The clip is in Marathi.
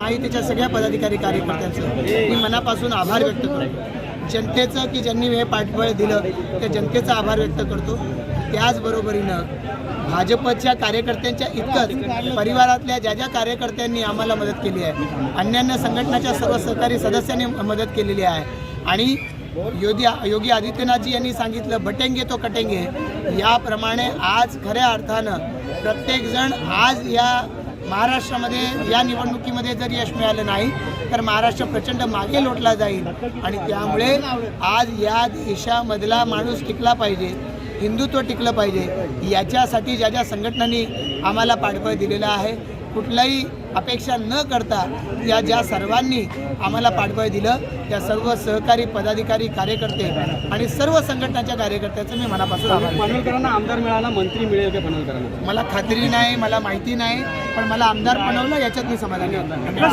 महायुतीच्या सगळ्या पदाधिकारी कार्यकर्त्यांचं मी मनापासून आभार व्यक्त करतो। जनतेचं की ज्यांनी हे पाठबळ दिलं त्या जनतेचा आभार व्यक्त करतो। त्याचबरोबरीनं भाजपच्या कार्यकर्त्यांच्या इतकंच परिवारातल्या ज्या ज्या कार्यकर्त्यांनी आम्हाला मदत केली आहे, अन्यान्य संघटनाच्या सर्व सहकारी सदस्यांनी मदत केलेली आहे आणि योगी आदित्यनाथजी यांनी सांगितलं बटेंगे तो कटेंगे, याप्रमाणे आज खऱ्या अर्थानं प्रत्येकजण आज या महाराष्ट्रामध्ये या निवडणुकीमध्ये जर यश मिळालं नाही तर महाराष्ट्र प्रचंड मागे लोटला जाईल आणि त्यामुळे आज या देशामधला माणूस टिकला पाहिजे, हिंदुत्व टिकलं पाहिजे। याच्यासाठी ज्या ज्या संघटनांनी आम्हाला पाठबळ दिलेलं आहे, कुठलाही अपेक्षा न करता या ज्या सर्वांनी आम्हाला पाठबळ दिलं त्या सर्व सहकारी पदाधिकारी कार्यकर्ते आणि सर्व संघटनाच्या कार्यकर्त्याचं मी मनापासून आभार मानतो। पनवेलकरांना आमदार मिळाला, मंत्री मिळेल का पनवेलकरांना? मला खात्री नाही, मला माहिती नाही, पण मला आमदार बनवलं याच्यात मी समाधानी आहे।